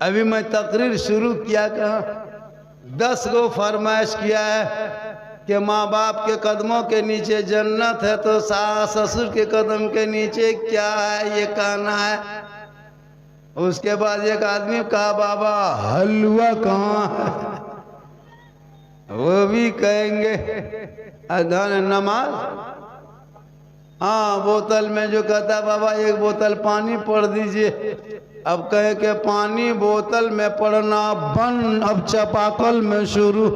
अभी मैं तकरीर शुरू किया कहाँ 10 गो फरमाइश किया है कि माँ बाप के कदमों के नीचे जन्नत है, तो सास ससुर के कदम के नीचे क्या है ये कहना है। उसके बाद एक आदमी कहा बाबा हलवा कहाँ है, वो भी कहेंगे अजान नमाज। हाँ बोतल में जो कहता बाबा एक बोतल पानी पढ़ दीजिए, अब कहे कि पानी बोतल में पढ़ना बंद, अब चापाकल में शुरू।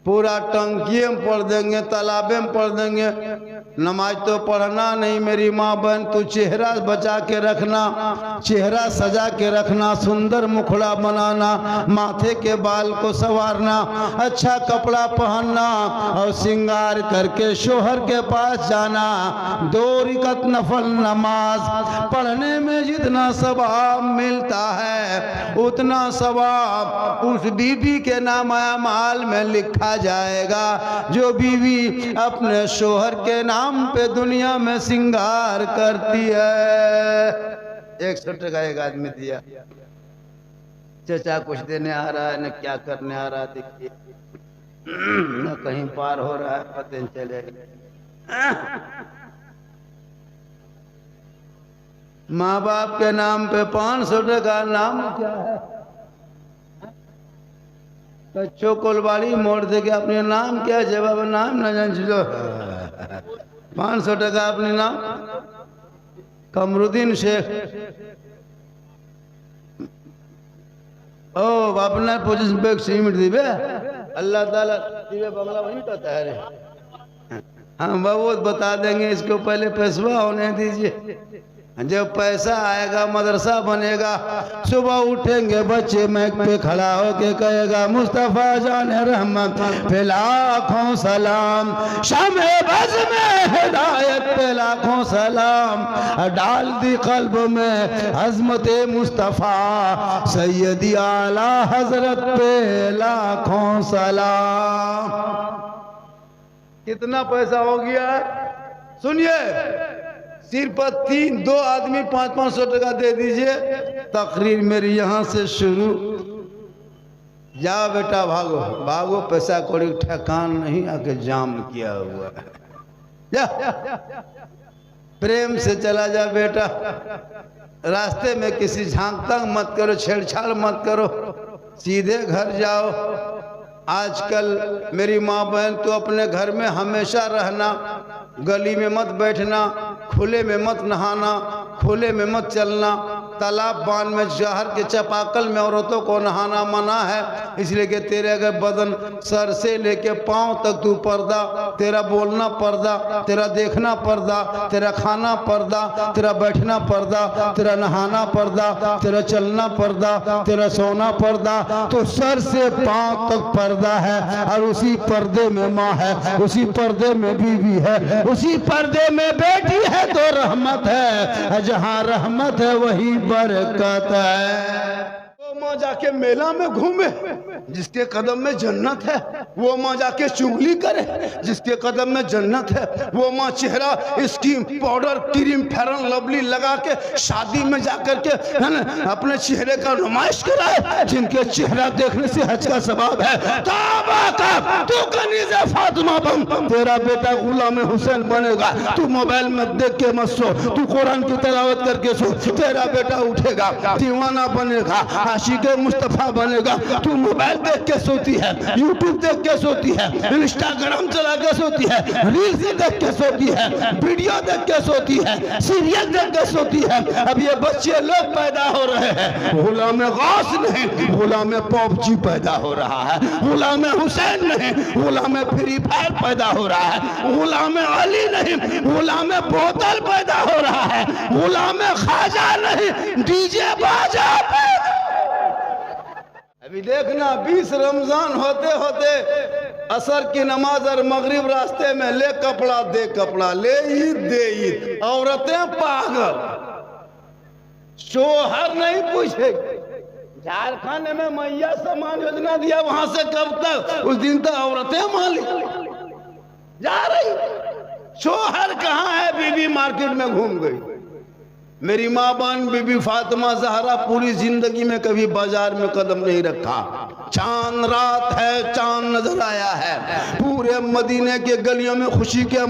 पूरा टंकिये में पढ़ देंगे, तालाबे में पढ़ देंगे। नमाज तो पढ़ना नहीं मेरी माँ बहन, तू चेहरा बचा के रखना, चेहरा सजा के रखना, सुंदर मुखड़ा बनाना, माथे के बाल को संवारना, अच्छा कपड़ा पहनना और श्रृंगार करके शोहर के पास जाना। 2 रकात नफल नमाज पढ़ने में जितना सवाब मिलता है उतना सवाब उस बीबी के नाम अमाल में लिखा जाएगा जो बीवी अपने शोहर के नाम पे दुनिया में श्रृंगार करती है। 100 टका एक आदमी दिया, चचा कुछ देने आ रहा है न क्या करने आ रहा है, देखिए न कहीं पार हो रहा है, पता नहीं चलेगा। माँ बाप के नाम पे 500 टका, नाम क्या है, बच्चों कोलवाड़ी मोड़ दे के अपने नाम क्या है, जवाब नाम न जान जो 500 टका अपने नाम कमरुद्दीन शेख। ओ अपना पोजीशन पे सीमेंट दीबे अल्लाह ताला दीबे बंगला वही कहता है रे। हम बहुत बता देंगे, इसको पहले पैसवा होने दीजिए, जब पैसा आएगा मदरसा बनेगा। सुबह उठेंगे बच्चे मैक पे खड़ा होके कहेगा मुस्तफ़ा जान रहमत पे लाखों सलाम, शामे बज़ में हिदायत पे लाखों सलाम, डाल दी कल्ब में अज़मत मुस्तफ़ा सैयदी आला हजरत पे लाखों सलाम। कितना पैसा हो गया सुनिए, सिर्फ 2 आदमी 500 टका दे दीजिए, तकरीर मेरी यहाँ से शुरू। जाओ बेटा भागो भागो, पैसा कौड़ी ठकान नहीं, आके जाम किया हुआ है, जा प्रेम से चला जा बेटा। रास्ते में किसी झांकता मत करो, छेड़छाड़ मत करो, सीधे घर जाओ। आजकल मेरी माँ बहन तो अपने घर में हमेशा रहना, गली में मत बैठना, खुले में मत नहाना, खुले में मत चलना, तालाब बांध में शहर के चापाकल में औरतों को नहाना मना है, इसलिए कि तेरे अगर बदन सर से लेके पांव तक तू पर्दा, तेरा बोलना पर्दा, तेरा देखना पर्दा, तेरा खाना पर्दा, तेरा बैठना पर्दा, तेरा नहाना पर्दा, तेरा चलना पर्दा, तेरा सोना पर्दा, तो सर से पांव तक पर्दा है। और उसी पर्दे में माँ है, उसी पर्दे में बीवी है, उसी पर्दे में बेटी है, तो रहमत है, जहाँ रहमत है वही बरकत है। वो माँ जाके मेला में घूमे जिसके कदम में जन्नत है, वो माँ जाके चुगली करे जिसके कदम में जन्नत है, वो माँ चेहरा स्कीम पाउडर क्रीम फेरन लवली लगा के शादी में जाकर के है ना अपने चेहरे का नुमाइश कराए, जिनके चेहरा देखने से हज का सवाब है। तू कनीज़े फातिमा बन, तेरा बेटा गुलाम हुसैन बनेगा, तू मोबाइल में देख के मत सो, तू कुरान की तिलावत करके सो, तेरा बेटा उठेगा दीवाना बनेगा, आशिक मुस्तफा बनेगा। तू मोबाइल देख के सोती है, यूट्यूब देख के सोती है, इंस्टाग्राम चला के सोती है, रील्स देख के सोती है, वीडियो देख के सोती है, सीरियल देख के सोती है। अब ये बच्चे लोग पैदा हो रहे हैं, गुलाम गौस नहीं, गुलाम पबजी पैदा हो रहा है, गुलाम हुसैन नहीं, गुलाम फ्री फायर पैदा हो रहा है, गुलाम अली नहीं, गुलाम बोतल पैदा हो रहा है, गुलाम खाजा नहीं, डीजे बाजा। अभी देखना 20 रमजान होते होते असर की नमाज और मगरिब रास्ते में, ले कपड़ा दे कपड़ा, ले ईद दे ईद, औरतें पागल, शोहर नहीं पूछेगी। झारखंड में मैया सम्मान योजना दिया, वहां से कब तक, उस दिन तक औरतें मालिक जा रही, शोहर कहाँ है, बीवी मार्केट में घूम गई। मेरी माँ बान बीबी फातिमा ज़हरा पूरी जिंदगी में कभी बाजार में कदम नहीं रखा। चांद रात है, चांद नजर आया है, पूरे मदीने के गलियों में खुशी के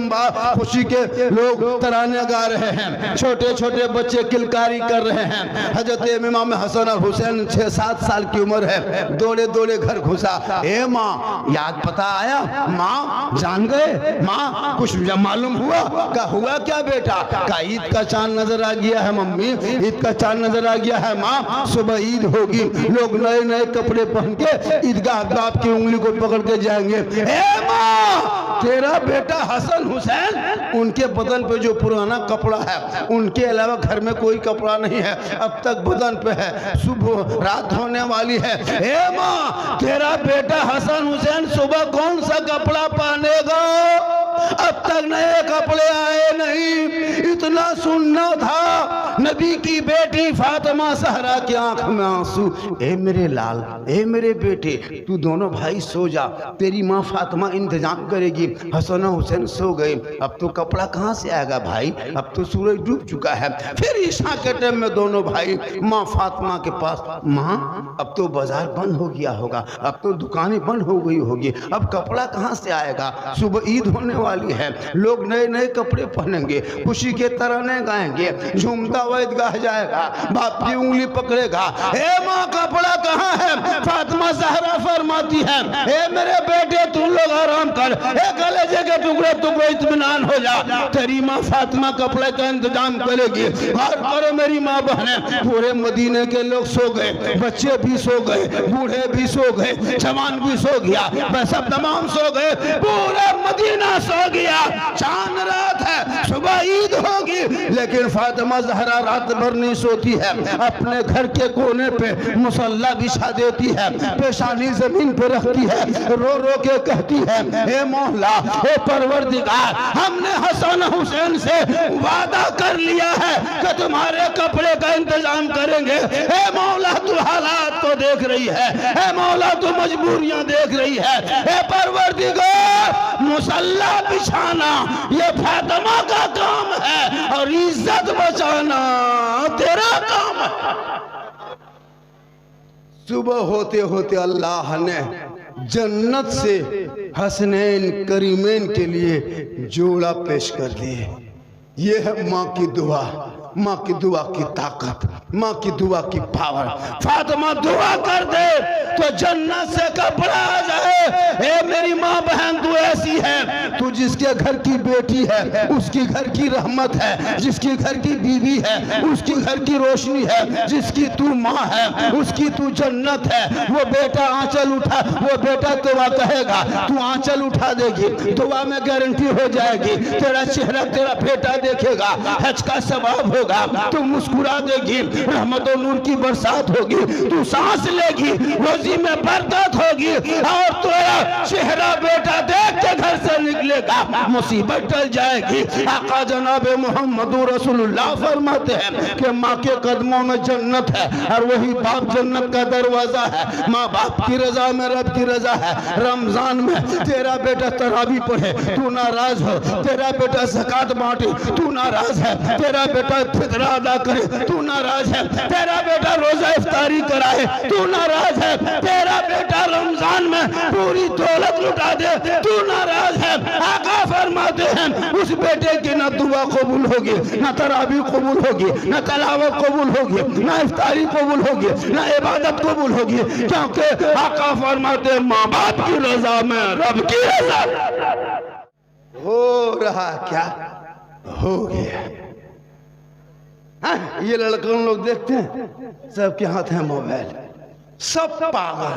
खुशी के लोग तराने गा रहे हैं, छोटे छोटे बच्चे किलकारी कर रहे हैं। हजरत इमाम हसन और हुसैन 6-7 साल की उम्र है, दौड़े दौड़े घर घुसा। ए माँ, याद पता आया? माँ जान गए? माँ कुछ मालूम हुआ? का हुआ क्या बेटा? का ईद का चांद नजर आ गया है मम्मी, ईद का चांद नजर आ गया है माँ, सुबह ईद होगी, लोग नए नए कपड़े पहन के ईदगाह बाप की उंगली को पकड़ के जाएंगे। ए माँ, तेरा बेटा हसन हुसैन, उनके बदन पे जो पुराना कपड़ा है उनके अलावा घर में कोई कपड़ा नहीं है, अब तक बदन पे है, सुबह रात होने वाली है। ए माँ, तेरा बेटा हसन हुसैन सुबह कौन सा कपड़ा पहनेगा? अब तक नए कपड़े आए नहीं। इतना सुनना था, नबी की बेटी फातिमा ज़हरा की आंख में आंसू। ए मेरे लाल, ए मेरे बेटे, तू दोनों भाई सो जा, तेरी माँ फातिमा इंतजाम करेगी। हसन हुसैन सो गए। अब तो कपड़ा कहाँ से आएगा भाई, अब तो सूरज डूब चुका है। फिर ईशा के टाइम में दोनों भाई माँ फातिमा के पास, माँ अब तो बाजार बंद हो गया होगा, अब तो दुकानें बंद हो गई होगी, अब कपड़ा कहाँ से आएगा? सुबह ईद होने वाली है, लोग नए नए कपड़े पहनेंगे, खुशी के तराने गाएंगे, झूमता हुआ ईदगाह जाएगा, बाप की उंगली पकड़ेगा। ए माँ, कपड़ा कहाँ है? फातिमा ज़हरा फरमाती है, ए मेरे बेटे तुम लोग आराम कर, ए कलेजे के टुकड़े टुकड़े इत्मीनान हो जा, तेरी माँ फातिमा कपड़े का इंतजाम करेगी। और करो मेरी माँ बहने, पूरे मदीने के लोग सो गए, बच्चे भी सो गए, बूढ़े भी सो गए, जवान भी सो गया, सब तमाम सो गए, पूरा मदीना सो गया। चांद रात है, सुबह ईद होगी, लेकिन फातिमा ज़हरा रात भर नहीं सोती है, अपने घर के कोने पे मुसल्ला बिछा देती है, पेशानी जमीन पे रखती है, रो रो के कहती है, ए मौला, ए परवरदिगार, हमने हसन हुसैन से वादा कर लिया है कि तुम्हारे कपड़े का इंतजाम करेंगे। ए मौला, तू हालात को देख रही है, ए मौला तू मजबूरियां देख रही है, ए परवरदिगार, मुसल्ला बिछाना ये फातिमा का काम है और इज्जत बचाना तेरा काम है। सुबह होते होते अल्लाह ने जन्नत से हसनैन करीमैन के लिए जोड़ा पेश कर दिए। ये है माँ की दुआ, माँ की दुआ की ताकत, माँ की दुआ की पावर। फातिमा दुआ कर दे तो जन्नत से कपड़ा आ जाए। ए मेरी माँ बहन, तू ऐसी है, तू जिसके घर की बेटी है उसकी घर की रहमत है, जिसकी घर की बीवी है उसकी घर की रोशनी है, जिसकी तू माँ है उसकी तू जन्नत है। वो बेटा आंचल उठा, वो बेटा दुआ कहेगा, तू आंचल उठा देगी, दुआ में गारंटी हो जाएगी, तेरा चेहरा तेरा बेटा देखेगा, हज का सवाब होगा, तू मुस्कुरा देगी, रहमत और नूर की बरसात होगी, तू सांस लेगी, रोजी में बरकत होगी और तेरा चेहरा बेटा देख के घर से निकलेगा, मुसीबत टल जाएगी। आका जनाब मोहम्मद रसूलुल्लाह फरमाते हैं कि माँ के कदमों में जन्नत है और वही बाप जन्नत का दरवाजा है। माँ बाप की रजा में रब की रजा है। रमजान में तेरा बेटा तरावी पढ़े, तू नाराज हो, तेरा बेटा ज़कात बांटे, तू नाराज है, तेरा बेटा फितरा अदा करे, तू नाराज है, तेरा बेटा रोजा इफ्तारी कराए, तू नाराज है, तेरा बेटा रमजान में पूरी दौलत लुटा दे, तू नाराज है। आका फरमाते हैं उस बेटे की ना दुआ कबूल होगी, ना तरावी कबूल होगी, ना तलावत कबूल होगी, ना इफ्तारी कबूल होगी, ना इबादत कबूल होगी, क्योंकि आका फरमाते हैं माँ बाप की रजा में रब की रजा। हो रहा क्या हो गया। हाँ, ये लड़कों लोग देखते हैं सबके हाथ है मोबाइल, सब पागल,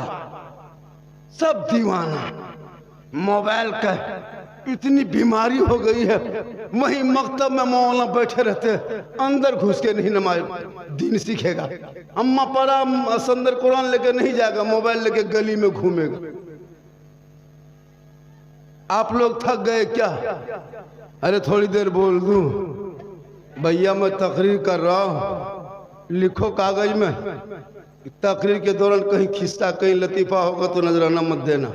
सब दीवाना, मोबाइल का इतनी बीमारी हो गई है। वहीं मकतब में मौलाना बैठे रहते, अंदर घुस के नहीं नमाज दीन सीखेगा, अम्मा पढ़ा अंदर कुरान लेके नहीं जाएगा, मोबाइल लेके गली में घूमेगा। आप लोग थक गए क्या? अरे थोड़ी देर बोल दूं भैया, मैं तकरीर कर रहा हूं, लिखो कागज में। तकरीर के दौरान कहीं खिस्सा कहीं लतीफा होगा तो नजराना मत देना।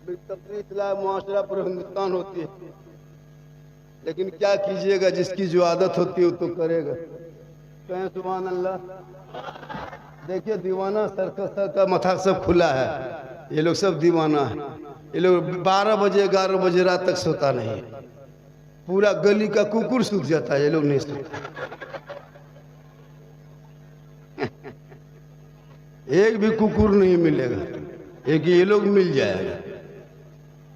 तकरीर मुआशरा पर हिंदुस्तान होती है, लेकिन क्या कीजिएगा, जिसकी जो आदत होती है वो तो करेगा। कहें सुभान अल्लाह। देखिए दीवाना सर का माथा सब खुला है, ये लोग सब दीवाना है। ये लोग 12 बजे 11 बजे रात तक सोता नहीं है। पूरा गली का कुकुर सूख जाता है, ये लोग नहीं सोते। एक भी कुकुर नहीं मिलेगा, एक ये लोग मिल जाएगा।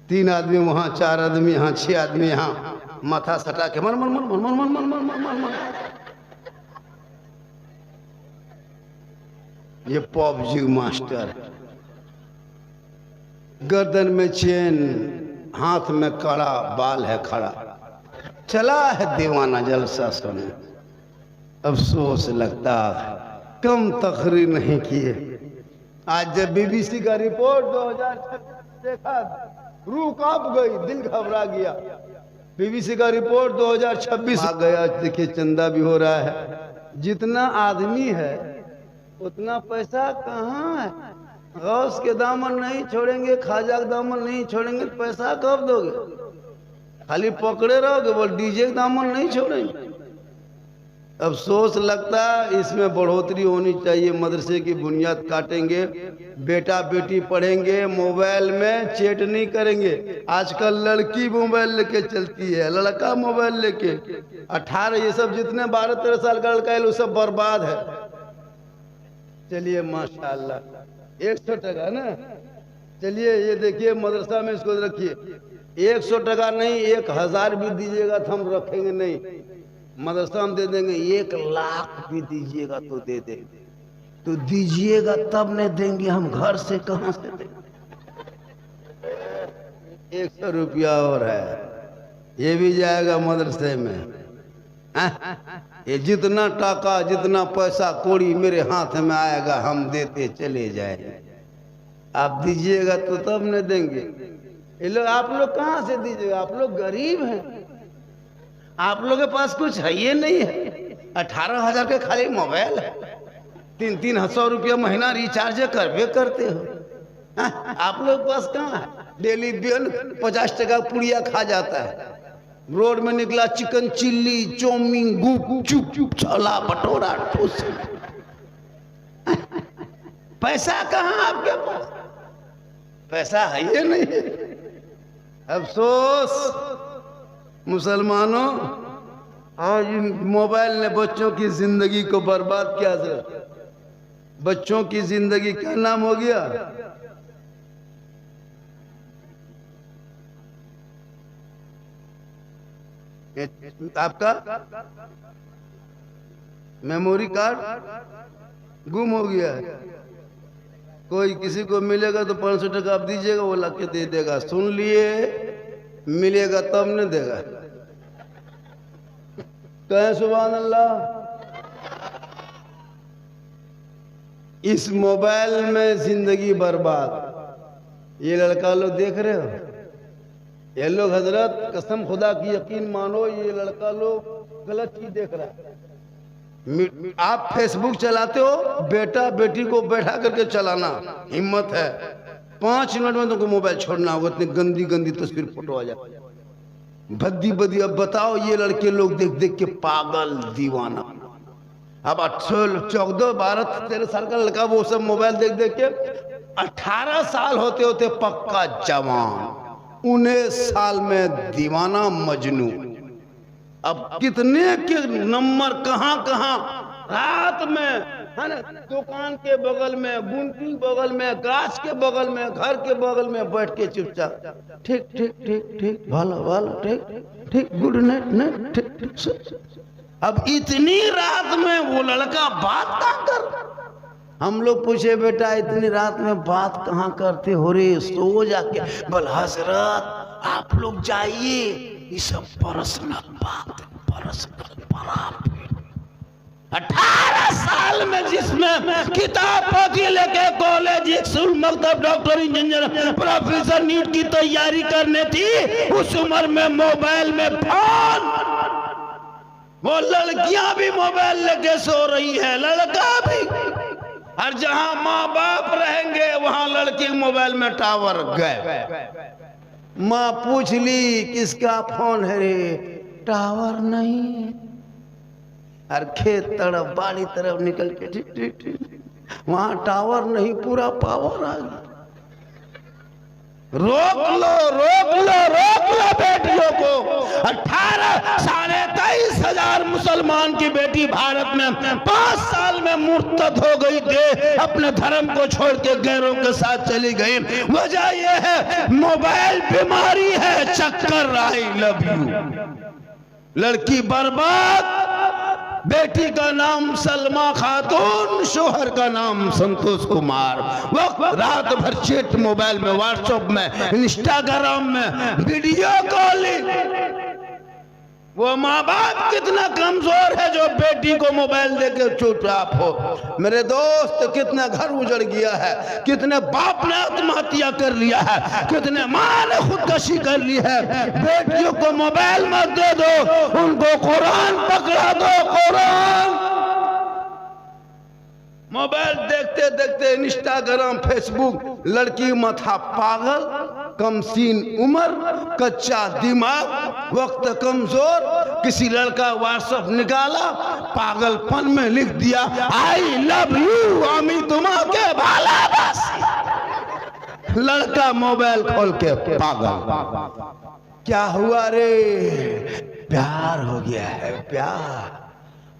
3 आदमी वहां, 4 आदमी यहाँ, 6 आदमी यहाँ, माथा सटा के मन मन मन मन मन मन मन मन मन मन मन। ये पबजी मास्टर, गर्दन में चेन, हाथ में कड़ा, बाल है खड़ा, चला है दीवाना जलसा सुने। अफसोस लगता कम तकरीर नहीं किए। आज जब बीबीसी का रिपोर्ट 2026 देखा, रूह कांप गई, दिल घबरा गया। बीबीसी का रिपोर्ट 2026 आ गया। देखिए चंदा भी हो रहा है। जितना आदमी है उतना पैसा कहाँ है? गौस के दामन नहीं छोड़ेंगे, ख्वाजा के दामन नहीं छोड़ेंगे, पैसा कब दोगे? खाली पकड़े रहोगे, बोल डीजे के दामन नहीं छोड़ेंगे। अफसोस लगता है, इसमें बढ़ोतरी होनी चाहिए। मदरसे की बुनियाद काटेंगे, बेटा बेटी पढ़ेंगे, मोबाइल में चैट नहीं करेंगे। आजकल लड़की मोबाइल लेके चलती है, लड़का मोबाइल लेके। 18 ये सब जितने 12-13 साल का लड़का है वो सब बर्बाद है। चलिए माशाल्लाह, 100 टका ना। चलिए ये देखिए मदरसा में इसको रखिए। 100 टका नहीं, 1000 भी दीजिएगा तो हम रखेंगे नहीं। मदरसा में दे देंगे। 1 लाख भी दीजिएगा तो दे देंगे। तो दीजिएगा तब नहीं देंगे, हम घर से कहां से देंगे? 100 रुपया और है, ये भी जाएगा मदरसे में। ये जितना टाका, जितना पैसा कौड़ी मेरे हाथ में आएगा हम देते चले जाएंगे। आप दीजिएगा तो तब नहीं देंगे। ये लोग, आप लोग कहां से दीजिएगा? आप लोग गरीब हैं, आप लोगों के पास कुछ है ये नहीं है। 18,000 के खाली मोबाइल है, 300 रुपया महीना रिचार्ज करबे करते हो। आप लोग के पास कहाँ है? डेली 50 टका पुड़िया खा जाता है। रोड में निकला चिकन चिल्ली, चौमिन, गुपचुप, छोला भटूरा, पैसा कहाँ आपके पास? पैसा है ये नहीं है। अफसोस मुसलमानों, आज मोबाइल ने बच्चों की जिंदगी को बर्बाद किया। बच्चों की जिंदगी क्या नाम हो गया? आपका मेमोरी कार्ड गुम हो गया है। कोई किसी को मिलेगा तो 500 टका आप दीजिएगा, वो ला के दे देगा। सुन लिए, मिलेगा तब नहीं देगा। कहें सुभान अल्लाह। इस मोबाइल में जिंदगी बर्बाद। ये लड़का लोग देख रहे हो, ये लोग हजरत कसम खुदा की यकीन मानो, ये लड़का लोग गलत चीज देख रहा है। आप फेसबुक चलाते हो, बेटा बेटी को बैठा करके चलाना, हिम्मत है 5 मिनट में तुमको मोबाइल छोड़ना होगा। इतनी गंदी गंदी तस्वीर फोटो आ जाती है, भद्दी बदी। अब बताओ, ये लड़के लोग देख देख के पागल दीवाना। अब 14, 12, 13 साल का लड़का वो सब मोबाइल देख देख के 18 साल होते होते पक्का जवान, 19 साल में दीवाना मजनू। अब कितने के नंबर कहां कहां रात में, है ना, दुकान के बगल में, गुंटी बगल में, गाछ के बगल में, घर के बगल में बैठ के चुपचाप ठीक ठीक ठीक ठीक, भला भला, ठीक ठीक, गुड नाइट नाइट, ठीक ठीक। अब इतनी रात में वो लड़का बात कहां कर? हम लोग पूछे, बेटा इतनी रात में बात कहां करते हो रे? सो जाके। बोल हजरत आप लोग जाइए, ये सब पर्सनल बात, पर्सनल बात। 18 साल में जिसमें किताब कॉपी लेके कॉलेज, स्कूल, मकतब, डॉक्टर, इंजीनियर, प्रोफेसर, नीट की तैयारी करने थी, उस उम्र में मोबाइल में फोन। वो लड़कियां भी मोबाइल लेके सो रही है, लड़का भी। और जहां माँ बाप रहेंगे वहां लड़की मोबाइल में टावर गए। माँ पूछ ली किसका फोन है रे? टावर नहीं, और खेत तरफ बाड़ी तरफ निकल के वहां टावर नहीं, पूरा पावर आ गया। रोक लो रोक लो रोक लो बेटियों को। 18 साढ़े 23,000 मुसलमान की बेटी भारत में 5 साल में मुर्तद हो गई थी, अपने धर्म को छोड़ के गैरों के साथ चली गई। वजह यह है मोबाइल बीमारी है, चक्कर आई लव यू। लड़की बर्बाद, बेटी का नाम सलमा खातून, शोहर का नाम संतोष कुमार। वक्त रात भर चैट मोबाइल में, व्हाट्सएप में, इंस्टाग्राम में, वीडियो कॉलिंग। वो माँ बाप कितना कमजोर है जो बेटी को मोबाइल देके चुपचाप हो। मेरे दोस्त कितना घर उजड़ गया है, कितने बाप ने आत्महत्या कर लिया है, कितने माँ ने खुदकशी कर ली है। बेटियों को मोबाइल मत दे दो, उनको कुरान पकड़ा दो, कुरान। मोबाइल देखते देखते इंस्टाग्राम फेसबुक, लड़की माथा पागल, कमसीन उम्र, कच्चा दिमाग, वक्त कमजोर। किसी लड़का व्हाट्सएप निकाला, पागलपन में लिख दिया आई लव यू अमी तुम्हारे भाला बस। लड़का मोबाइल खोल के पागल। क्या हुआ रे? प्यार हो गया है, प्यार।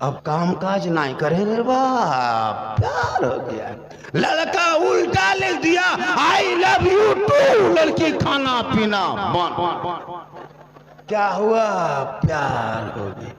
अब काम काज नहीं करे रे बाप, प्यार हो गया। लड़का उल्टा लिख दिया आई लव यू टू, लड़की खाना पीना बंद। क्या हुआ? प्यार हो गया।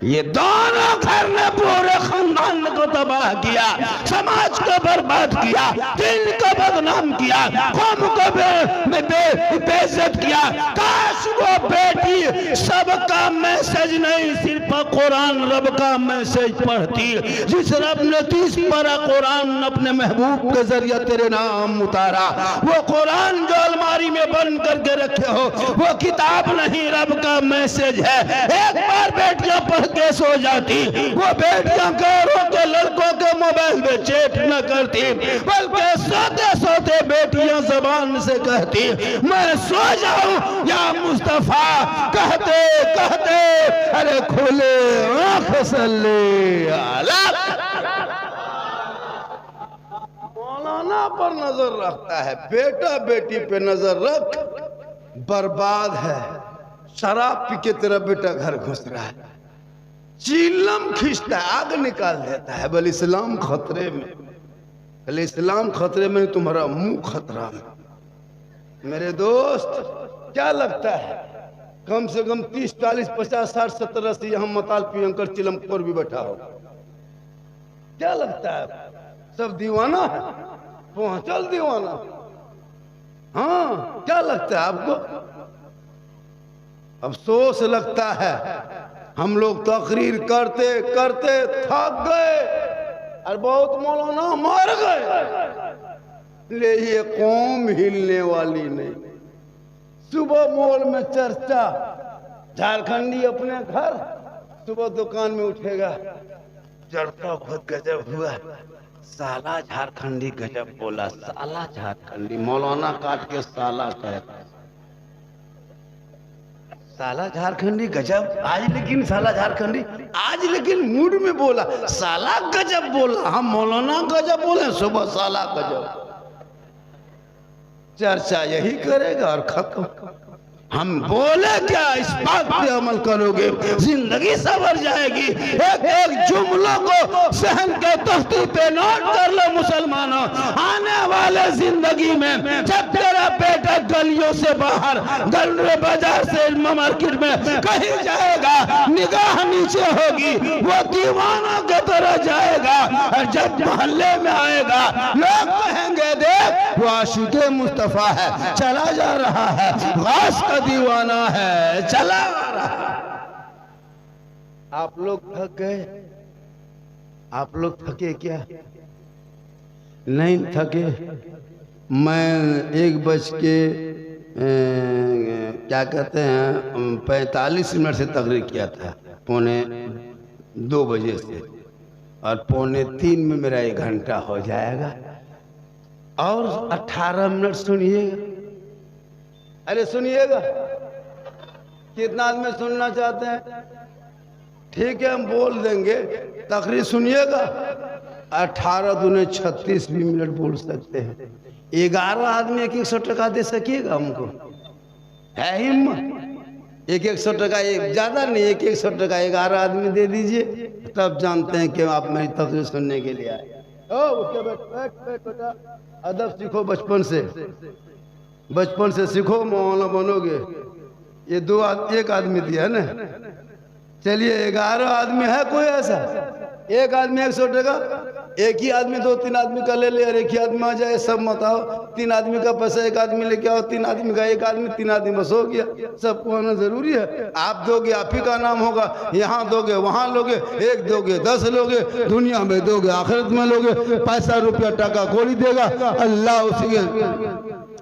ये दोनों घर ने पूरे खानदान को तबाह किया, समाज को बर्बाद किया, दिल को बदनाम किया, कौम को बेइज्जत किया। काश वो बेटी सबका मैसेज नहीं, सिर्फ कुरान रब का मैसेज पढ़ती। जिस रब ने 30 पारा कुरान अपने महबूब के जरिए तेरे नाम उतारा, वो कुरान जो अलमारी में बंद करके रखे हो, वो किताब नहीं, रब का मैसेज है। एक बार बेटियां पढ़ के सो जाती, वो बेटियां गैरों के लड़कों के मोबाइल में चैट न करती, बल्कि सोते सोते बेटियां जबान से कहती मैं सो जाऊं या मुस्तफा। कहते कहते अरे खुले आंख सल्ले अला। मौलाना पर नजर रखता है, बेटा बेटी पे नजर रख, बर्बाद है। शराब पी के तेरा बेटा घर घुस रहा है, चीलम खींचता है, आग निकाल देता है। बोले इस्लाम खतरे में, बोले इस्लाम खतरे में, तुम्हारा मुंह खतरा में। मेरे दोस्त क्या लगता है, कम से कम 30, 40, 50, 60, 70, 80 यहाँ मताल पियंकर चिलमखोर भी बैठा हो। क्या लगता है सब दीवाना है, पहुंचल दीवाना। हाँ, क्या लगता है आपको? अफसोस लगता है हम लोग तकरीर करते करते थक गए और बहुत मौलाना मर गए। ले ये कौम हिलने वाली नहीं। सुबह मॉल में चर्चा, झारखंडी अपने घर, सुबह दुकान में उठेगा, चर्चा बहुत गजब हुआ, साला झारखंडी गजब बोला, साला झारखंडी। मौलाना काट के साला कहता, साला झारखंडी गजब आज, लेकिन साला झारखंडी आज लेकिन मूड में बोला, साला गजब बोला। हम मौलाना गजब बोले, सुबह साला गजब। चर्चा यही करेगा और खत्म। हम बोले क्या, इस बात पे अमल करोगे, जिंदगी सवर जाएगी। एक एक जुमलों को सहन के तख्ती पे नोट कर लो मुसलमानों। आने वाले जिंदगी में जब तेरा बेटा गलियों से बाहर, गली बाजार से मार्केट में कहीं जाएगा, निगाह नीचे होगी, वो दीवानों की तरह जाएगा। और जब मोहल्ले में आएगा, लोग कहेंगे देख वो आशिक़े मुस्तफा है, चला जा रहा है, गास का दीवाना है, चला आ रहा। आप लोग थक गए? आप लोग थके क्या? नहीं थके। मैं 1 क्या कहते हैं 45 मिनट से तकरीर किया था, 2:45 बजे से, और 2:45 में मेरा 1 घंटा हो जाएगा। और 18 मिनट सुनिएगा, अरे सुनिएगा, कितना आदमी सुनना चाहते हैं? ठीक है, हम बोल देंगे, तकरीर सुनिएगा। 18 दूने 36 भी मिनट बोल सकते हैं। 11 आदमी 100 टका दे सकिएगा हमको? है हिम्मत? 100 टका, एक ज़्यादा नहीं, 100 टका 11 आदमी दे दीजिए, तब जानते हैं कि आप मेरी तकरीर सुनने के लिए आए। उसके बेटा अदब सीखो, बचपन से सीखो, मौलाना बनोगे। ये एक आदमी दिया है ना। चलिए 11 आदमी है कोई ऐसा? एक आदमी 100 टका, एक ही आदमी 2-3 आदमी का ले ले, और एक ही आदमी आ जाए, सब मत आओ। 3 आदमी का पैसा एक आदमी लेके आओ, 3 आदमी का एक आदमी, 3 आदमी बस हो गया। सबको आना जरूरी है? आप दोगे आप ही का नाम होगा, यहाँ दोगे वहाँ लोगे, 1 दोगे 10 लोगे, दुनिया में दोगे आखिरत में लोगे। पैसा रुपया टका कोई देगा, अल्लाह उसी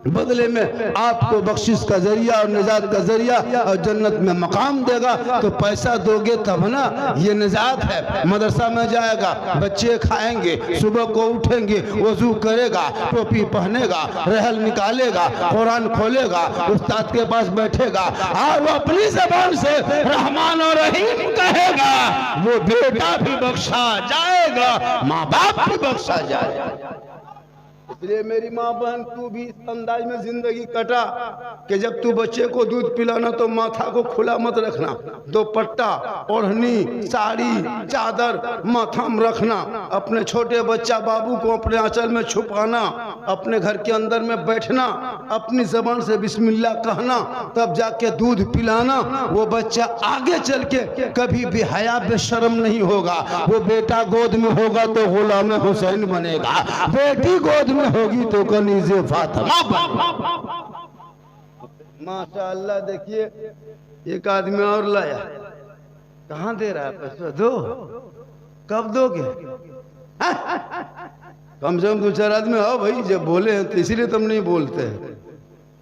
बदले में आपको बख्शिश का जरिया और निजात का जरिया और जन्नत में मकाम देगा। तो पैसा दोगे तब ना, ये निजात है। मदरसा में जाएगा, बच्चे खाएंगे, सुबह को उठेंगे, वजू करेगा, टोपी पहनेगा, रहल निकालेगा, कुरान खोलेगा, उस्ताद के पास बैठेगा और वो अपनी जबान से रहमान और रहीम कहेगा। वो बेटा भी बख्शा जाएगा, माँ बाप भी बख्शा जाएगा। इसलिए मेरी माँ बहन, तू भी इस अंदाज में जिंदगी कटा कि जब तू बच्चे को दूध पिलाना तो माथा को खुला मत रखना, दुपट्टा, ओढ़नी, साड़ी, चादर माथा में रखना। अपने छोटे बच्चा बाबू को अपने आंचल में छुपाना, अपने घर के अंदर में बैठना, अपनी जबान से बिस्मिल्लाह कहना, तब जाके दूध पिलाना। वो बच्चा आगे चल के कभी भी हया बेशर्म नहीं होगा। वो बेटा गोद में होगा तो गुलाम हुसैन बनेगा, बेटी गोद में होगी तो कनीज़े फातिमा। माशाअल्लाह। देखिए एक आदमी और लाया, कहाँ दे रहा है पैसा? दो, कब दोगे? कम से कम 2-4 आदमी आओ भाई, जब बोले हैं तो इसीलिए तुम नहीं बोलते हैं।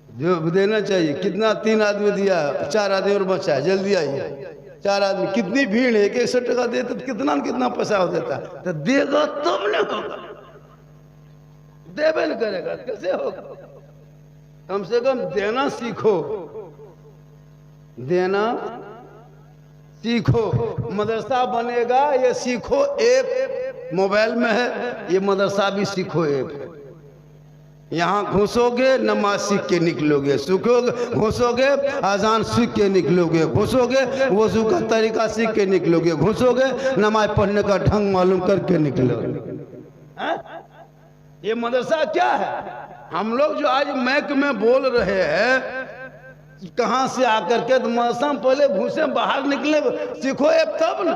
जो देना चाहिए। कितना? 3 आदमी दिया, 4 आदमी और बचा, जल्दी आइए। 4 आदमी, कितनी भीड़ है, 100 टका देते तो कितना कितना पैसा हो देता। तो देगा तुमने होगा, देबे नहीं करेगा, कैसे होगा? कम से कम देना सीखो, देना सीखो। मदरसा बनेगा ये सीखो, ऐप मोबाइल में है, ये मदरसा भी सीखो ऐप। यहाँ घुसोगे नमाज सीख के निकलोगे, घुसोगे अजान सीख के निकलोगे, घुसोगे वजू का तरीका सीख के निकलोगे, घुसोगे नमाज पढ़ने का ढंग मालूम करके निकलोगे। ये मदरसा क्या है? हम लोग जो आज मैक में बोल रहे हैं, कहाँ से आकर के? तो मदरसा में पहले घुसे, बाहर निकले, सीखो ऐप तब ना।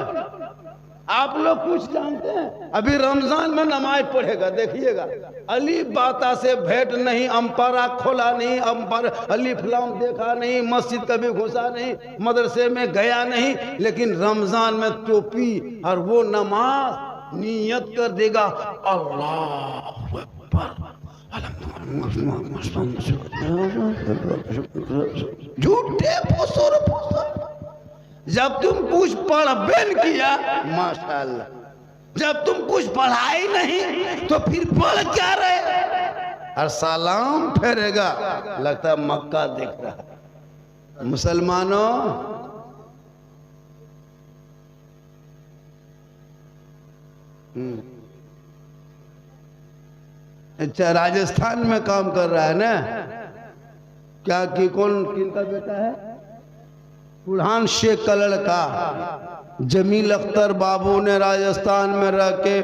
आप लोग कुछ जानते हैं? अभी रमजान में नमाज पढ़ेगा, देखिएगा, अलीफ बाता से भेंट नहीं, अम्पारा खोला नहीं, अम्पर अलीफ लाम देखा नहीं, मस्जिद कभी घुसा नहीं, मदरसे में गया नहीं, लेकिन रमजान में टोपी और वो नमाज नियत कर देगा, अल्लाह अकबर, झूठे फुसुर। जब तुम कुछ पढ़ बेन किया, माशाअल्लाह, जब तुम कुछ पढ़ाई नहीं तो फिर पढ़ क्या रहे? और सलाम फेरेगा, लगता है मक्का देख रहा है। मुसलमानों, अच्छा, राजस्थान में काम कर रहा है ना? क्या कि कौन किनका बेटा है? बुरहान शेख का लड़का जमील अख्तर बाबू ने राजस्थान में रह के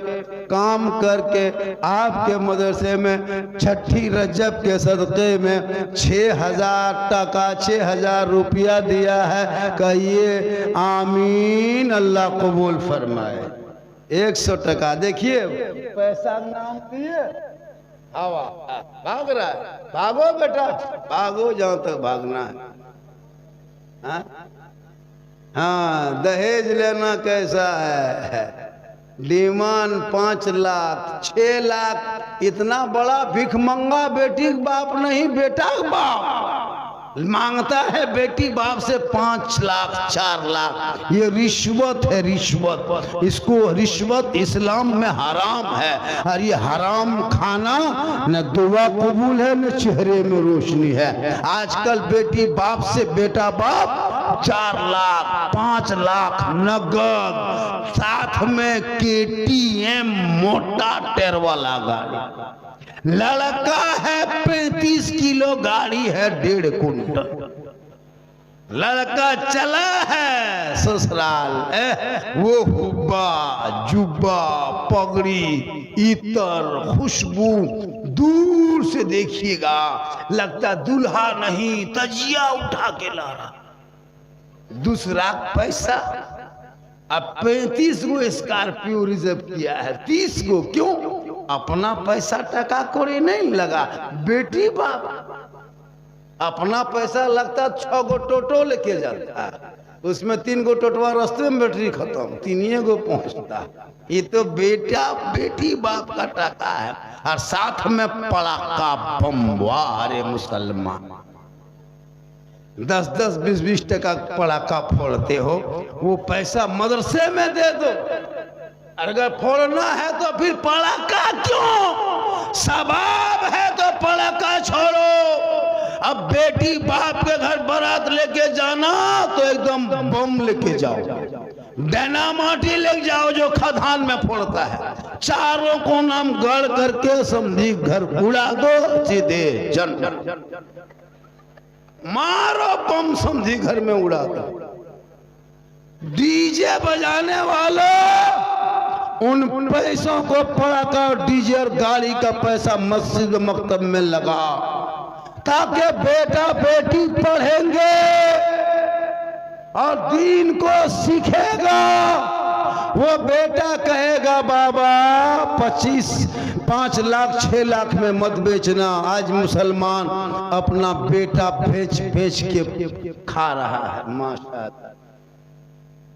काम करके आपके मदरसे में छठी रजब के सदक़े में 6,000 टका, 6,000 रुपया दिया है। कहिए आमीन, अल्लाह कबूल फरमाए। 100 टका। देखिए पैसा नाम दिए, हवा भाग रहा है। भागो बेटा, भागो जहां तक भागना है। हाँ, दहेज लेना कैसा है? डिमांड 5 लाख, 6 लाख। इतना बड़ा भिखमंगा बेटी बाप नहीं, बेटा बाप मांगता है बेटी बाप से 5 लाख, 4 लाख। ये रिश्वत है, रिश्वत। इसको रिश्वत इस्लाम में हराम है, और ये हराम खाना न दुआ कबूल है न चेहरे में रोशनी है। आजकल बेटी बाप से बेटा बाप 4 लाख 5 लाख नगद, साथ में KTM मोटा टायर वाला गाड़ी। लड़का है 35 किलो, गाड़ी है 1.5 कुंटल। लड़का चला है ससुराल, वो हुब्बा जुब्बा पगड़ी इतर खुशबू, दूर से देखिएगा लगता दुल्हा नहीं तजिया उठा के ला रहा। दूसरा पैसा, अब 35 गो स्कॉर्पियो रिजर्व किया है, 30 गो क्यों? अपना पैसा टका कोड़ी नहीं लगा, बेटी बाप अपना पैसा लगता 6 गो टोटो लेके जाता है, उसमें 3 गो टोटवा रास्ते में बैटरी खत्म, 3 गो पहुंचता। ये तो बेटा बेटी बाप का टका है, और साथ में पड़ाका बम। वाह रे मुसलमान, 10-10 20-20 टका पड़ाका फोड़ते हो, वो पैसा मदरसे में दे दो। अगर फोड़ना है तो फिर पड़ाका क्यों? सबाब है तो पड़ाका छोड़ो। अब बेटी बाप के घर बारात लेके जाना तो एकदम बम लेके जाओ, डायनामाइट ले जाओ जो खदान में फोड़ता है, चारों को नाम गढ़ करके समझी घर उड़ा दो, सीधे जन मारो बम, समझी घर में उड़ा दो। डीजे बजाने वालों, उन पैसों को पड़ाका और डीजे और गाड़ी का पैसा मस्जिद मकतब में लगा, ताकि बेटा बेटी पढ़ेंगे और दीन को सीखेगा। वो बेटा कहेगा बाबा 5 लाख 6 लाख में मत बेचना। आज मुसलमान अपना बेटा बेच बेच के खा रहा है। माशाअल्लाह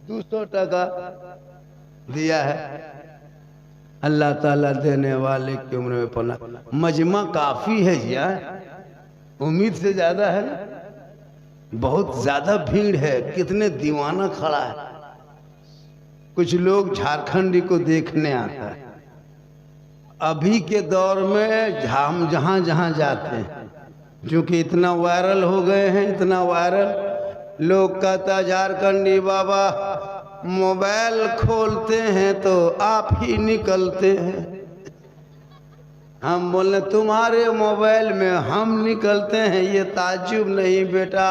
200 टका दिया है, अल्लाह ताला देने वाले की उम्र में पला। मजमा काफी है जी, उम्मीद से ज्यादा है, बहुत ज्यादा भीड़ है, कितने दीवाना खड़ा है। कुछ लोग झारखंडी को देखने आता है। अभी के दौर में हम जहां जहां जाते हैं, क्योंकि इतना वायरल हो गए हैं, इतना वायरल, लोग कहता झारखंडी बाबा मोबाइल खोलते हैं तो आप ही निकलते हैं। हम बोले तुम्हारे मोबाइल में हम निकलते हैं, ये ताज्जुब नहीं बेटा,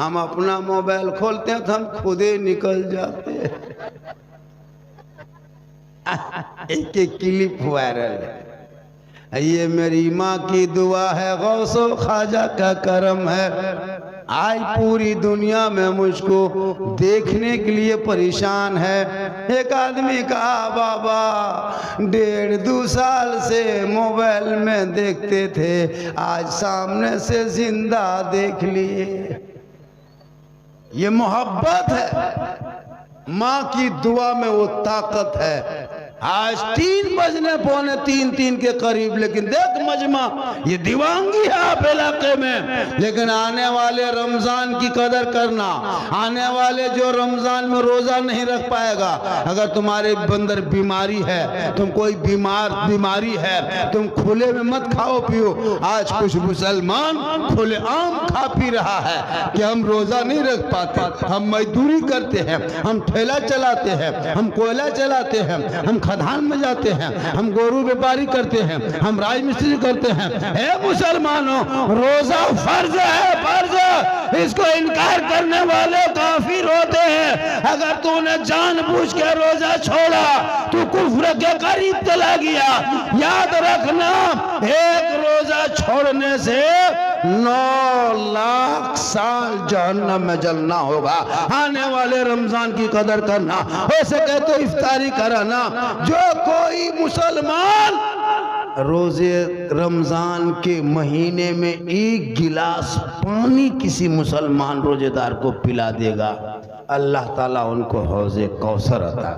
हम अपना मोबाइल खोलते हैं तो हम खुद ही निकल जाते हैं। एक एक क्लिप वायरल है। ये मेरी माँ की दुआ है, गौसो ख्वाजा का करम है, आज पूरी दुनिया में मुझको देखने के लिए परेशान है। एक आदमी कहा बाबा 1.5-2 साल से मोबाइल में देखते थे, आज सामने से जिंदा देख लिए। ये मोहब्बत है, माँ की दुआ में वो ताकत है। आज 3 बजने 2:45 के करीब, लेकिन देख मजमा ये दीवानगी है आप इलाके में। लेकिन आने वाले रमजान की कदर करना, आने वाले जो रमजान में रोजा नहीं रख पाएगा, अगर तुम्हारे अंदर बीमारी है, तुम कोई बीमारी है, तुम खुले में मत खाओ पियो। आज कुछ मुसलमान खुले आम खा पी रहा है कि हम रोजा नहीं रख पाते, हम मजदूरी करते हैं, हम ठेला चलाते हैं, हम कोयला चलाते हैं, हम खदान में जाते हैं, हम गोरू व्यापारी करते हैं, हम राज मिस्त्री करते हैं। हे मुसलमानों, रोजा फर्ज है, फर्ज। इसको इनकार करने वाले काफिर होते हैं। अगर तूने जानबूझ के रोजा छोड़ा तू कुफ्र के करीब चला गया। याद रखना, एक रोजा छोड़ने से 9 लाख साल जहन्नम में जलना होगा। आने वाले रमजान की कदर करना, वैसे कहते इफ्तारी कराना। जो कोई मुसलमान रोजे रमजान के महीने में 1 गिलास पानी किसी मुसलमान रोजेदार को पिला देगा, अल्लाह ताला उनको हौजे कौसर अता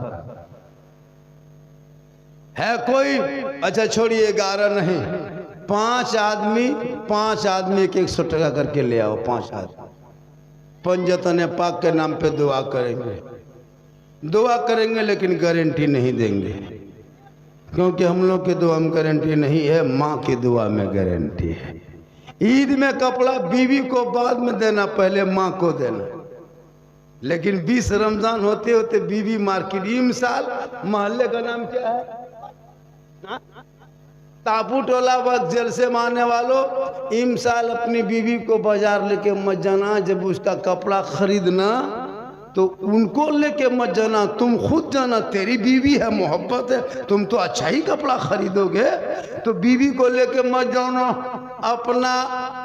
है। कोई अच्छा छोड़िए, 11 नहीं, 5 आदमी 100 टका करके ले आओ। 5 आदमी पंजतन पाक के नाम पे दुआ करेंगे, लेकिन गारंटी नहीं देंगे, क्योंकि हम लोग की दुआ में गारंटी नहीं है, माँ की दुआ में गारंटी है। ईद में कपड़ा बीवी को बाद में देना, पहले माँ को देना। लेकिन 20 रमजान होते होते बीवी मार्केट। इमसाल मोहल्ले का नाम क्या है? तापू टोला वक्त जलसे मारने वालों, इमसाल अपनी बीवी को बाजार लेके मत जाना। जब उसका कपड़ा खरीदना तो उनको लेके मत जाना, तुम खुद जाना। तेरी बीवी है, मोहब्बत है, तुम तो अच्छा ही कपड़ा खरीदोगे, तो बीवी को लेके मत जाना।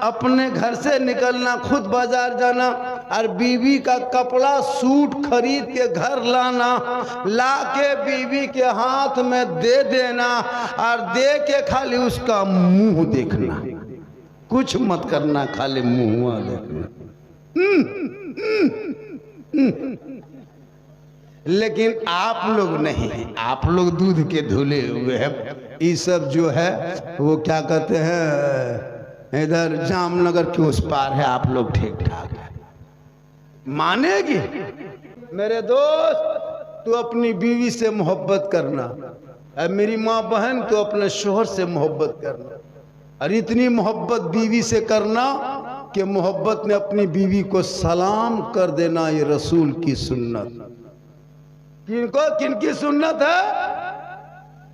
अपने घर से निकलना, खुद बाजार जाना और बीवी का कपड़ा सूट खरीद के घर लाना, लाके बीवी के हाथ में दे देना और दे के खाली उसका मुंह देखना, कुछ मत करना, खाली मुंह देखना। लेकिन आप लोग नहीं, आप लोग दूध के धुले हुए हैं। ये सब जो है वो क्या कहते हैं, इधर जामनगर के उस पार है, आप लोग ठीक ठाक है। मानेगी मेरे दोस्त, तू अपनी बीवी से मोहब्बत करना, और मेरी माँ बहन तो अपने शोहर से मोहब्बत करना। और इतनी मोहब्बत बीवी से करना कि मोहब्बत में अपनी बीवी को सलाम कर देना। ये रसूल की सुन्नत। किनकी सुन्नत है?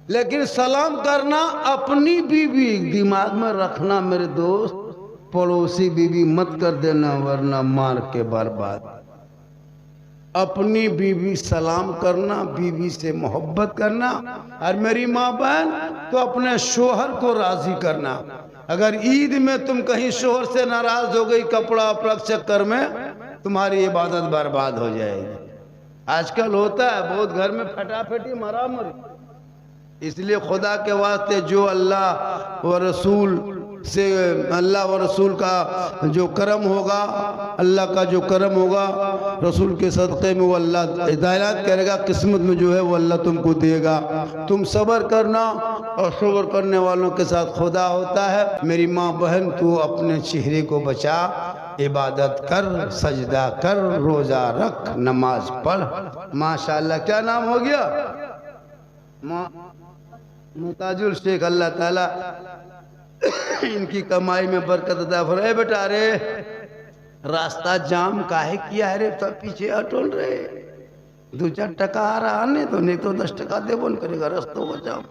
लेकिन सलाम करना अपनी बीवी दिमाग में रखना मेरे दोस्त, पड़ोसी बीवी मत कर देना वरना मार के बर्बाद। अपनी बीवी सलाम करना, बीवी से मोहब्बत करना। और मेरी माँ बहन तो अपने शोहर को राजी करना। अगर ईद में तुम कहीं शोहर से नाराज हो गई कपड़ा उपड़ा के चक्कर में, तुम्हारी इबादत बर्बाद हो जाएगी। आजकल होता है बहुत घर में फटाफटी मारामारी। इसलिए खुदा के वास्ते जो अल्लाह व रसूल से, अल्लाह व रसूल का जो करम होगा, अल्लाह का जो करम होगा रसूल के सदक़े में, वो अल्लाह हिदायत करेगा। किस्मत में जो है वो अल्लाह तुमको देगा। तुम सब्र करना, और सब्र करने वालों के साथ खुदा होता है। मेरी माँ बहन, तू अपने चेहरे को बचा, इबादत कर, सजदा कर, रोज़ा रख, नमाज पढ़। माशाअल्लाह। क्या नाम हो गया? मुताजुल शेख। अल्लाह ताला इनकी कमाई में बरकत अता फरमाए। बेटा रे रास्ता जाम काहे किया है रे? सब पीछे अटोल रहे, 2-4 टका आ रहा नहीं तो, नहीं तो 10 टका देबो न करेगा। रास्ता बचाओ,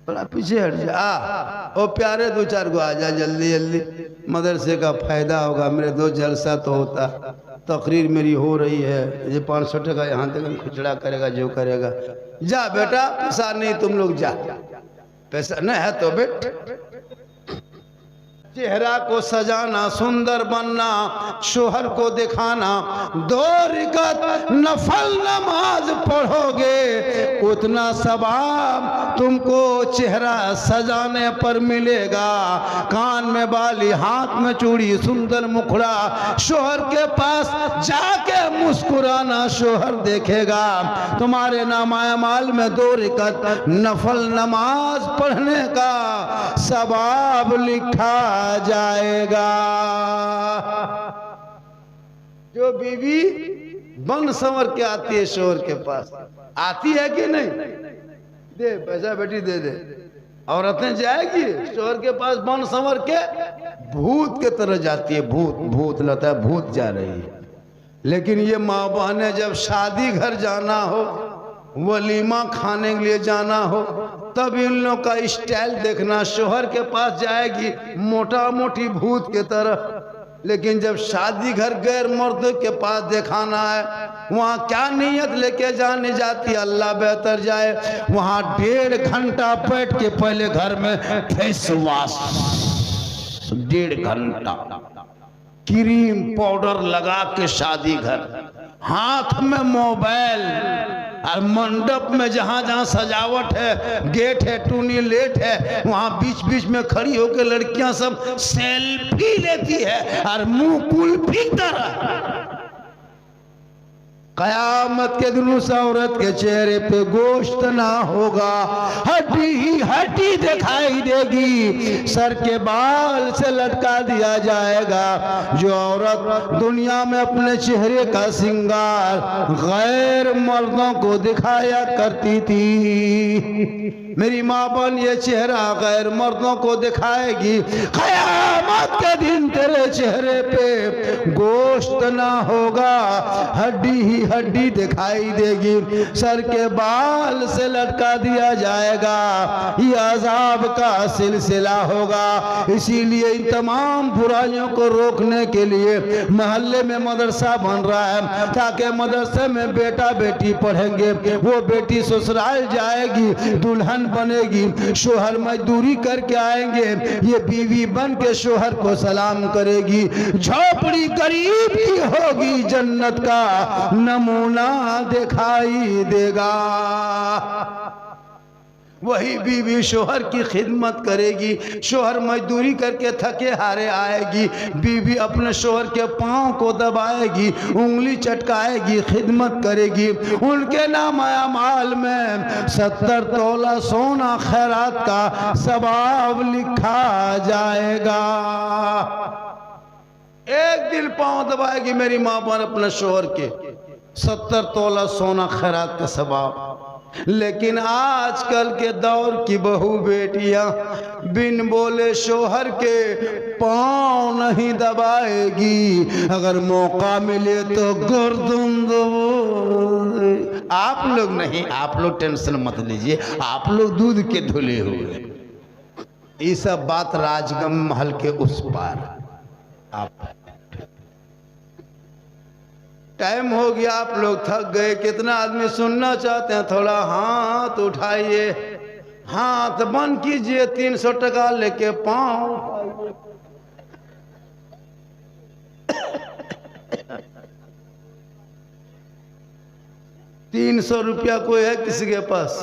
थोड़ा पीछे हट जा। ओ प्यारे 2-4 गो आ जा जल्दी जल्दी, मदरसे का फायदा होगा। मेरे 2 जलसा तो होता, तकरीर मेरी हो रही है। ये 500 टका यहाँ तक खुचड़ा करेगा जो करेगा। जा बेटा, पैसा नहीं तुम लोग जा, पैसा नहीं है तो बेट। चेहरा को सजाना, सुंदर बनना, शोहर को दिखाना। 2 रकात नफल नमाज पढ़ोगे उतना सवाब तुमको चेहरा सजाने पर मिलेगा। कान में बाली, हाथ में चूड़ी, सुंदर मुखड़ा, शोहर के पास जाके मुस्कुराना, शोहर देखेगा। तुम्हारे नामाए माल में 2 रकात नफल नमाज पढ़ने का सवाब लिखा जाएगा। जो बीवी बन संवर के आती है शोहर के पास, आती है कि नहीं? दे पैसा बेटी दे दे। औरतें जाएगी शोहर के पास बन संवर के, भूत के तरह जाती है। भूत लगता है भूत जा रही है। लेकिन ये माँ बहनें जब शादी घर जाना हो, वलीमा खाने के लिए जाना हो, तब इन लोग का स्टाइल देखना। शोहर के पास जाएगी मोटा मोटी भूत के तरह, लेकिन जब शादी घर गैर मर्द के पास दिखाना है, वहाँ क्या नीयत लेके जाने जाती, अल्लाह बेहतर जाए। वहाँ 1.5 घंटा बैठ के पहले घर में फेस वॉश, 1.5 घंटा क्रीम पाउडर लगा के शादी घर, हाथ में मोबाइल, और मंडप में जहाँ जहाँ सजावट है, गेट है, टूनी लेट है, वहाँ बीच बीच में खड़ी होकर लड़कियां सब सेल्फी लेती है और मुंह कुल्फी तरह। कयामत के दिन उस औरत के चेहरे पे गोश्त ना होगा, हड्डी ही हड्डी दिखाई देगी, सर के बाल से लटका दिया जाएगा। जो औरत दुनिया में अपने चेहरे का श्रृंगार गैर मर्दों को दिखाया करती थी, मेरी माँ बहन ये चेहरा गैर मर्दों को दिखाएगी। क़यामत के दिन तेरे चेहरे पे गोश्त ना होगा, हड्डी ही हड्डी दिखाई देगी, सर के बाल से लटका दिया जाएगा। ये अजाब का सिलसिला होगा। इसीलिए इन तमाम बुराइयों को रोकने के लिए मोहल्ले में मदरसा बन रहा है, ताकि मदरसे में बेटा बेटी पढ़ेंगे, वो बेटी ससुराल जाएगी, दुल्हन बनेगी, शोहर मजदूरी करके आएंगे, ये बीवी बन के शोहर को सलाम करेगी, झोपड़ी गरीब की होगी, जन्नत का नमूना दिखाई देगा। वही बीवी शोहर की खिदमत करेगी, शोहर मजदूरी करके थके हारे आएगी, बीवी अपने शोहर के पाँव को दबाएगी, उंगली चटकाएगी, खिदमत करेगी। उनके नाम अमाल में 70 तोला सोना खैरात का सवाब लिखा जाएगा। एक दिन पाँव दबाएगी मेरी माँ बहन अपने शोहर के, 70 तोला सोना खैरात का सवाब। लेकिन आजकल के दौर की बहू बेटियां बिन बोले शोहर के पाँव नहीं दबाएगी, अगर मौका मिले तो गर्दन दबा। आप लोग नहीं, आप लोग टेंशन मत लीजिए, आप लोग दूध के धुले हुए। ये सब बात राजगम महल के उस पार। आप टाइम हो गया, आप लोग थक गए। कितना आदमी सुनना चाहते हैं? थोड़ा हाथ उठाइए, हाथ बंद कीजिए, 300 टका लेके पाँव। 300 रुपया कोई है किसी के पास?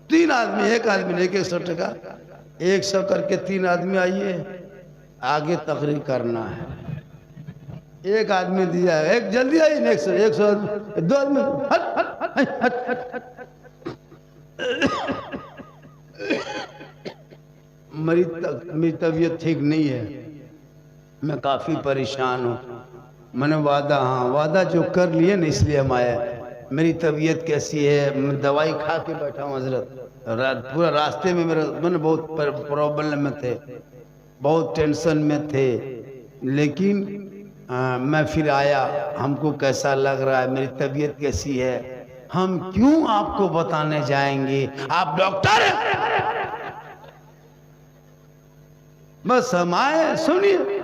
3 आदमी, एक आदमी नहीं, 100 टका, 100 करके 3 आदमी आइए, आगे तकरीर करना है। एक आदमी दिया है, एक जल्दी आइए, 100 2 आदमी। मेरी तबीयत ठीक नहीं है, मैं काफ़ी परेशान हूँ। मैंने वादा जो कर लिए ना, इसलिए हम आए। मेरी तबीयत कैसी है? मैं दवाई खा के बैठा हूँ हजरत। पूरा रास्ते में मैंने बहुत प्रॉब्लम में थे, बहुत टेंशन में थे, लेकिन मैं फिर आया। हमको कैसा लग रहा है, मेरी तबीयत कैसी है, हम क्यों आपको बताने जाएंगे? आप डॉक्टर हैं, बस हम आए। सुनिए,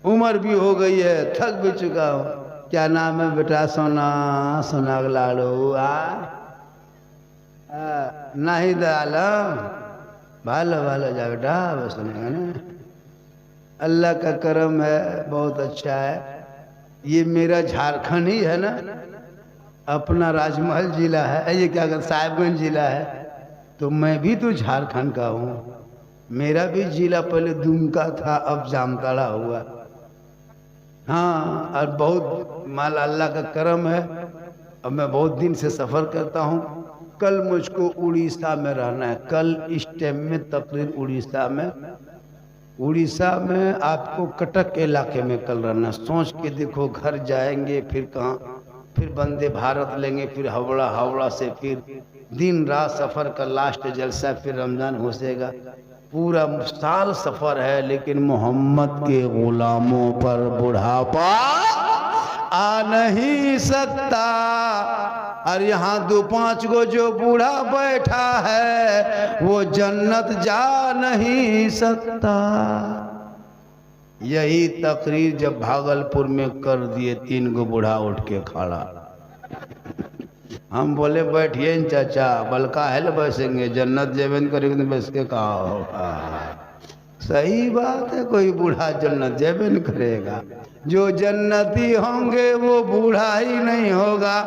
उम्र भी हो गई है, थक भी चुका हूँ। क्या नाम है बेटा? सोना लाड़ू नहीं दालम, भालो जा बेटा, बस सुनेगा ना। अल्लाह का करम है, बहुत अच्छा है। ये मेरा झारखंड ही है ना, अपना राजमहल जिला है, ये क्या कहते साहिबगंज जिला है, तो मैं भी तो झारखंड का हूँ। मेरा भी जिला पहले दुमका था, अब जामताड़ा हुआ। हाँ, और बहुत माल अल्लाह का करम है। अब मैं बहुत दिन से सफ़र करता हूँ। कल मुझको उड़ीसा में रहना है, कल इस टाइम में तकरीर उड़ीसा में आपको कटक के इलाके में कल रहना। सोच के देखो, घर जाएंगे फिर कहाँ, फिर वंदे भारत लेंगे, फिर हावड़ा से फिर दिन रात सफ़र का लास्ट जलसा, फिर रमज़ान घुसेगा। पूरा साल सफ़र है, लेकिन मोहम्मद के गुलामों पर बुढ़ापा आ नहीं सकता। और यहाँ 2-5 गो जो बूढ़ा बैठा है, वो जन्नत जा नहीं सकता। यही तकरीर जब भागलपुर में कर दिए, 3 गो बूढ़ा उठ के खड़ा। हम बोले बैठिए चाचा, बलका है बैसेंगे, जन्नत जेबन करेंगे तो बैस के कहा होगा। सही बात है, कोई बूढ़ा जन्नत जेबन करेगा। जो जन्नती होंगे वो बूढ़ा ही नहीं होगा,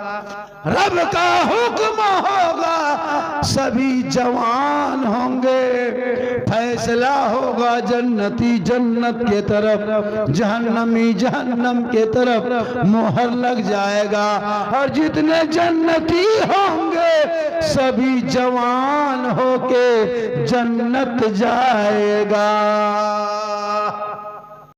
रब का हुक्म होगा, सभी जवान होंगे। फैसला होगा जन्नती जन्नत के तरफ, जहन्नमी जहन्नम के तरफ, मोहर लग जाएगा। और जितने जन्नती होंगे सभी जवान होके जन्नत जाएगा।